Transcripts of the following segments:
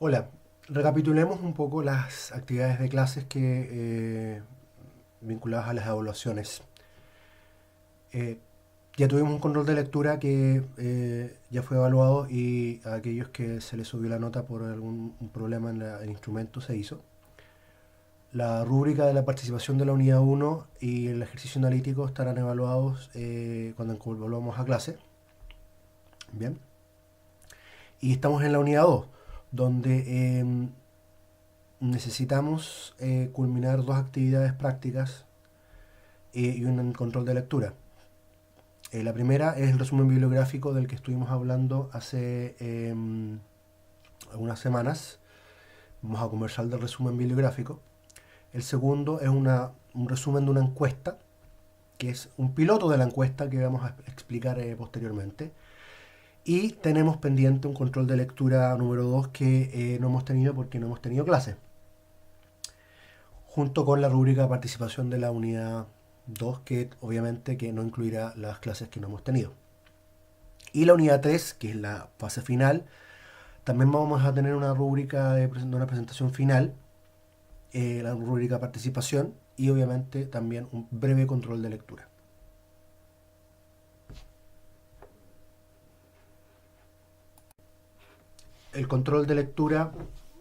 Hola, recapitulemos un poco las actividades de clases vinculadas a las evaluaciones. Eh, ya tuvimos un control de lectura que ya fue evaluado y a aquellos que se les subió la nota por algún un problema en el instrumento se hizo. La rúbrica de la participación de la unidad uno y el ejercicio analítico estarán evaluados cuando volvamos a clase. Bien. Y estamos en la unidad 2 donde necesitamos culminar dos actividades prácticas y un control de lectura. La primera es el resumen bibliográfico del que estuvimos hablando hace algunas semanas. Vamos a conversar del resumen bibliográfico. El segundo es un resumen de una encuesta, que es un piloto de la encuesta que vamos a explicar posteriormente. Y tenemos pendiente un control de lectura número 2 que no hemos tenido porque no hemos tenido clase, junto con la rúbrica de participación de la unidad 2 que obviamente que no incluirá las clases que no hemos tenido. Y la unidad 3 que es la fase final, también vamos a tener una rúbrica de una presentación final, la rúbrica de participación y obviamente también un breve control de lectura. El control de lectura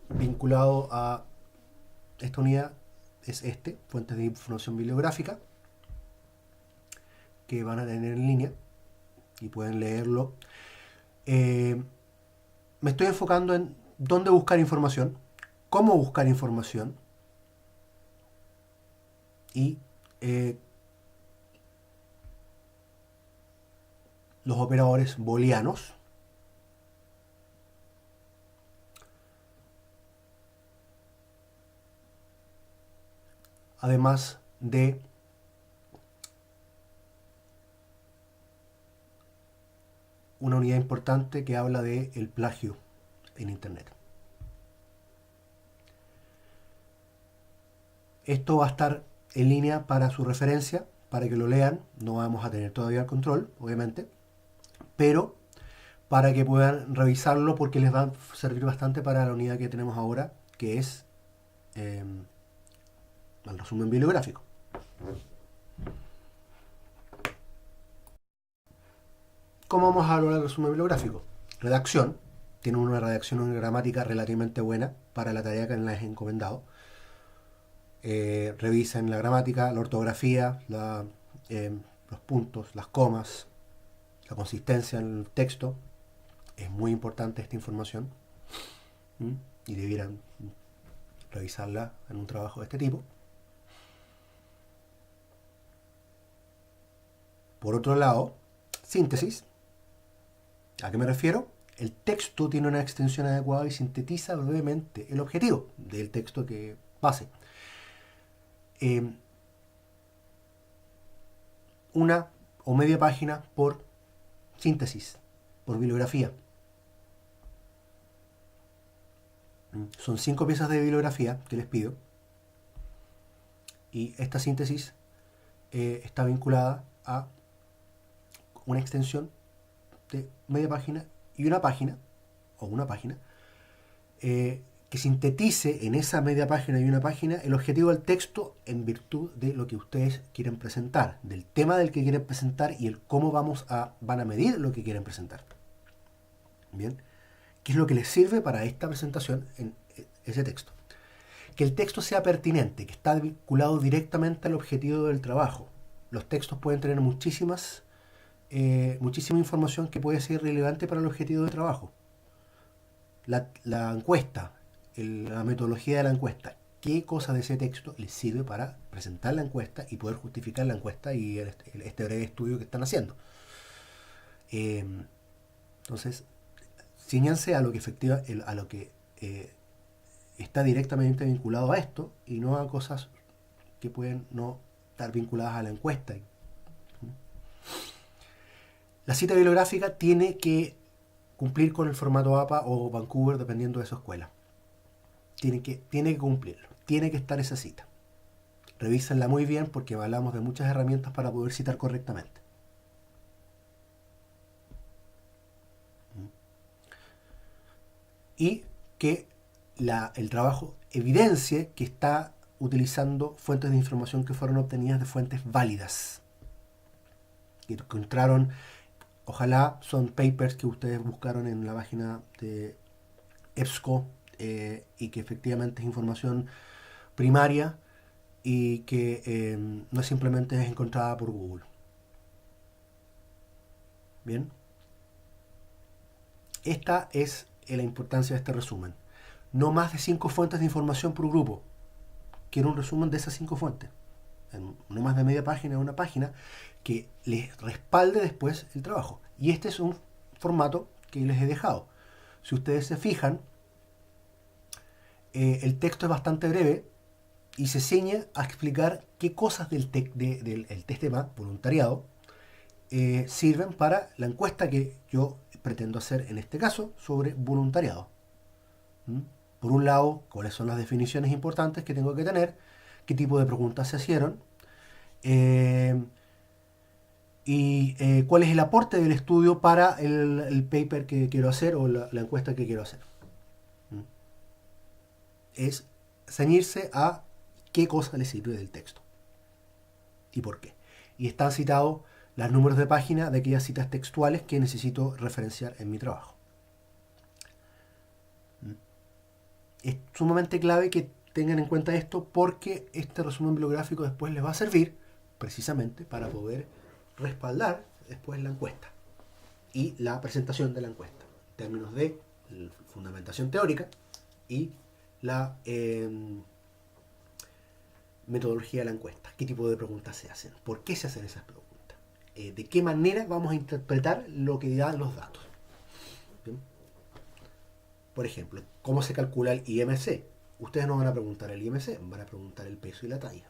vinculado a esta unidad es fuentes de información bibliográfica, que van a tener en línea y pueden leerlo. Eh, Me estoy enfocando en dónde buscar información, cómo buscar información y eh, los operadores booleanos, además de una unidad importante que habla de el plagio en Internet. Esto va a estar en línea para su referencia, para que lo lean. No vamos a tener todavía el control, obviamente, pero para que puedan revisarlo porque les va a servir bastante para la unidad que tenemos ahora, que es eh, el resumen bibliográfico. ¿Cómo vamos a evaluar el resumen bibliográfico? Redacción. Tiene una redacción en gramática relativamente buena para la tarea que les he encomendado. Revisen la gramática, la ortografía, los puntos, las comas, la consistencia en el texto. Es muy importante esta información. ¿Mm? Y debieran revisarla en un trabajo de este tipo. Por otro lado, síntesis. ¿A qué me refiero? El texto tiene una extensión adecuada y sintetiza brevemente el objetivo del texto que pase. Eh, una o media página por síntesis, por bibliografía. Son 5 piezas de bibliografía que les pido y esta síntesis está vinculada a una extensión de media página y una página, que sintetice en esa media página y una página el objetivo del texto en virtud de lo que ustedes quieren presentar, del tema del que quieren presentar y el cómo van a medir lo que quieren presentar. Bien, ¿qué es lo que les sirve para esta presentación en ese texto? Que el texto sea pertinente, que está vinculado directamente al objetivo del trabajo. Los textos pueden tener muchísima información que puede ser relevante para el objetivo de trabajo. La encuesta, la metodología de la encuesta, qué cosa de ese texto les sirve para presentar la encuesta y poder justificar la encuesta y este breve estudio que están haciendo. Eh, entonces, ciñanse a lo que a lo que está directamente vinculado a esto y no a cosas que pueden no estar vinculadas a la encuesta. La cita bibliográfica tiene que cumplir con el formato APA o Vancouver dependiendo de su escuela. Tiene que cumplirlo, tiene que estar esa cita. Revísenla muy bien porque hablamos de muchas herramientas para poder citar correctamente. Y que el trabajo evidencie que está utilizando fuentes de información que fueron obtenidas de fuentes válidas, que encontraron, ojalá son papers que ustedes buscaron en la página de EBSCO, y que efectivamente es información primaria y que no simplemente es encontrada por Google. Bien, esta es la importancia de este resumen. No más de 5 fuentes de información por grupo. Quiero un resumen de esas 5 fuentes. No más de media página o una página que les respalde después el trabajo. Y este es un formato que les he dejado. Si ustedes se fijan, el texto es bastante breve y se ciñe a explicar qué cosas del el tema, voluntariado, sirven para la encuesta que yo pretendo hacer en este caso sobre voluntariado. ¿Mm? Por un lado, cuáles son las definiciones importantes que tengo que tener, qué tipo de preguntas se hicieron, eh, y cuál es el aporte del estudio para el paper que quiero hacer o la encuesta que quiero hacer. ¿Mm? Es ceñirse a qué cosa le sirve del texto y por qué. Y están citados los números de página de aquellas citas textuales que necesito referenciar en mi trabajo. ¿Mm? Es sumamente clave que tengan en cuenta esto porque este resumen bibliográfico después les va a servir precisamente para poder respaldar después la encuesta y la presentación de la encuesta en términos de fundamentación teórica y la metodología de la encuesta, qué tipo de preguntas se hacen, por qué se hacen esas preguntas, de qué manera vamos a interpretar lo que dan los datos. ¿Bien? Por ejemplo, ¿cómo se calcula el IMC? Ustedes no van a preguntar el IMC, van a preguntar el peso y la talla.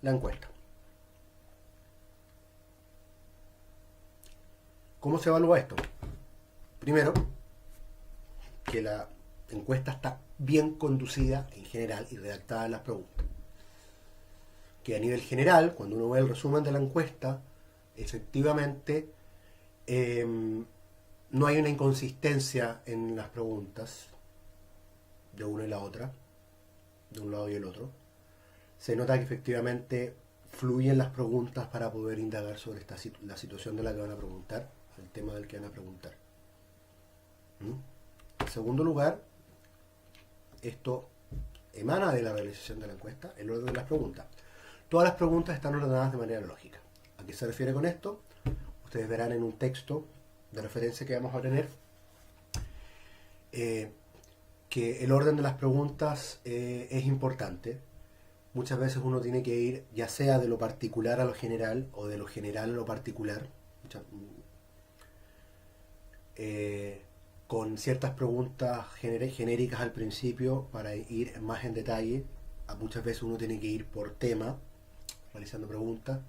La encuesta. ¿Cómo se evalúa esto? Primero, que la encuesta está bien conducida en general y redactada en las preguntas. que a nivel general, cuando uno ve el resumen de la encuesta, efectivamente no hay una inconsistencia en las preguntas de una y la otra, de un lado y el otro. Se nota que efectivamente fluyen las preguntas para poder indagar sobre la situación de la que van a preguntar, el tema del que van a preguntar. En segundo lugar, esto emana de la realización de la encuesta, el orden de las preguntas. Todas las preguntas están ordenadas de manera lógica. ¿A qué se refiere con esto? Ustedes verán en un texto de referencia que vamos a tener que el orden de las preguntas es importante. Muchas veces uno tiene que ir ya sea de lo particular a lo general o de lo general a lo particular, con ciertas preguntas genéricas al principio para ir más en detalle. Muchas veces uno tiene que ir por tema, realizando preguntas.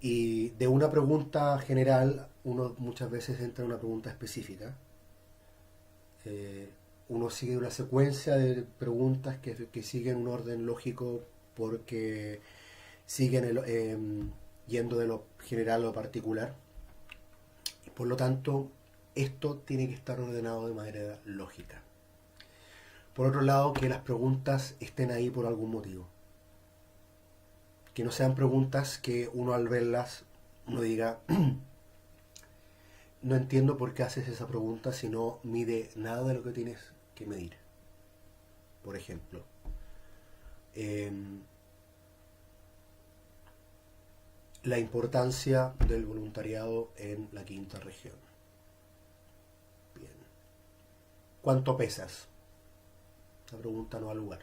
Y de una pregunta general, uno muchas veces entra en una pregunta específica. Uno sigue una secuencia de preguntas que siguen un orden lógico porque siguen yendo de lo general a lo particular. Y por lo tanto, esto tiene que estar ordenado de manera lógica. Por otro lado, que las preguntas estén ahí por algún motivo. Que no sean preguntas que uno al verlas, uno diga, no entiendo por qué haces esa pregunta si no mide nada de lo que tienes que medir. Por ejemplo, la importancia del voluntariado en la quinta región. Bien. ¿Cuánto pesas? Esta pregunta no da lugar.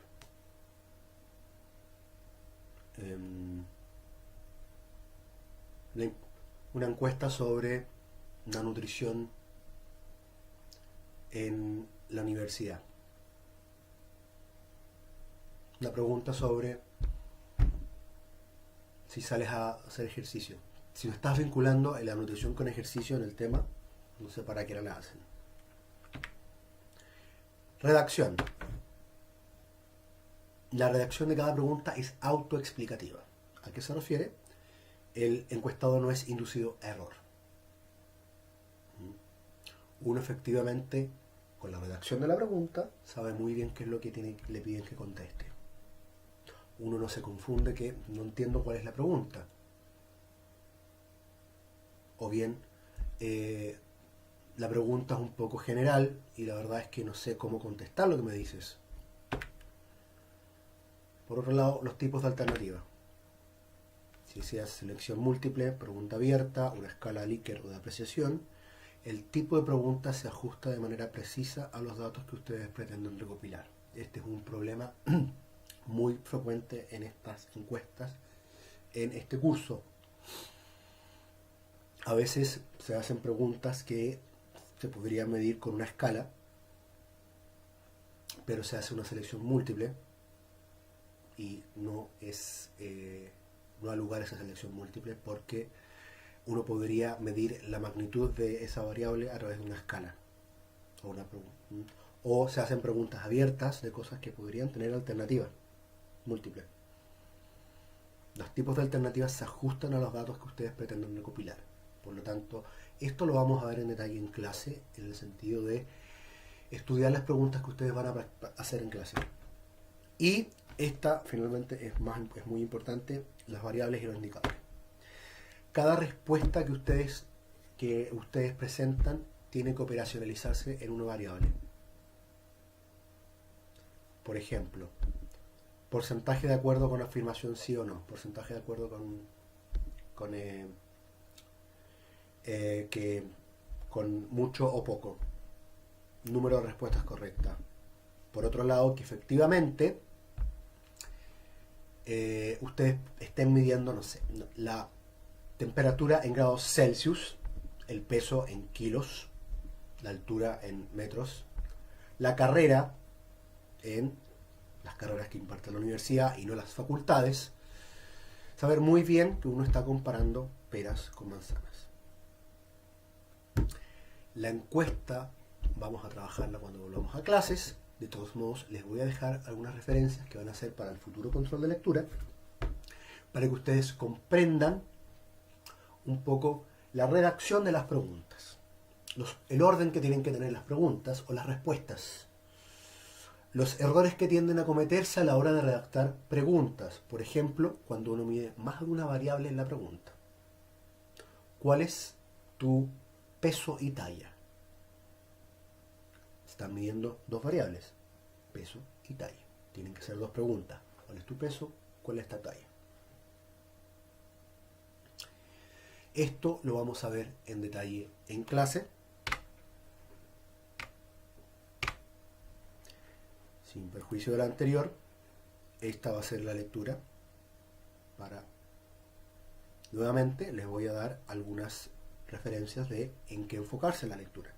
Una encuesta sobre la nutrición en la universidad. Una pregunta sobre si sales a hacer ejercicio. Si no estás vinculando la nutrición con ejercicio en el tema, no sé para qué la hacen. Redacción. La redacción de cada pregunta es autoexplicativa. ¿A qué se refiere? El encuestado no es inducido a error. Uno efectivamente, con la redacción de la pregunta, sabe muy bien qué es lo que le piden que conteste. Uno no se confunde que no entiendo cuál es la pregunta. O bien, la pregunta es un poco general y la verdad es que no sé cómo contestar lo que me dices. Por otro lado, los tipos de alternativa. Si sea selección múltiple, pregunta abierta, una escala Likert o de apreciación, el tipo de pregunta se ajusta de manera precisa a los datos que ustedes pretenden recopilar. Este es un problema muy frecuente en estas encuestas, en este curso. A veces se hacen preguntas que se podrían medir con una escala, pero se hace una selección múltiple y no da lugar a esa selección múltiple porque uno podría medir la magnitud de esa variable a través de una escala o se hacen preguntas abiertas de cosas que podrían tener alternativas múltiples. Los tipos de alternativas se ajustan a los datos que ustedes pretenden recopilar. Por lo tanto, esto lo vamos a ver en detalle en clase, en el sentido de estudiar las preguntas que ustedes van a hacer en clase. Y esta finalmente es muy importante, las variables y los indicadores. Cada respuesta que ustedes presentan tiene que operacionalizarse en una variable. Por ejemplo, porcentaje de acuerdo con afirmación sí o no, porcentaje de acuerdo con mucho o poco, número de respuestas correctas. Por otro lado, que efectivamente ustedes estén midiendo, no sé, la temperatura en grados Celsius, el peso en kilos, la altura en metros, la carrera en las carreras que imparte la universidad y no las facultades. Saber muy bien que uno está comparando peras con manzanas. La encuesta vamos a trabajarla cuando volvamos a clases, De todos modos, les voy a dejar algunas referencias que van a ser para el futuro control de lectura, para que ustedes comprendan un poco la redacción de las preguntas, el orden que tienen que tener las preguntas o las respuestas, los errores que tienden a cometerse a la hora de redactar preguntas. Por ejemplo, cuando uno mide más de una variable en la pregunta. ¿Cuál es tu peso y talla? Están midiendo dos variables, peso y talla. Tienen que ser dos preguntas. ¿Cuál es tu peso? ¿Cuál es tu talla? Esto lo vamos a ver en detalle en clase. Sin perjuicio de la anterior, esta va a ser la lectura para... Nuevamente les voy a dar algunas referencias de en qué enfocarse en la lectura.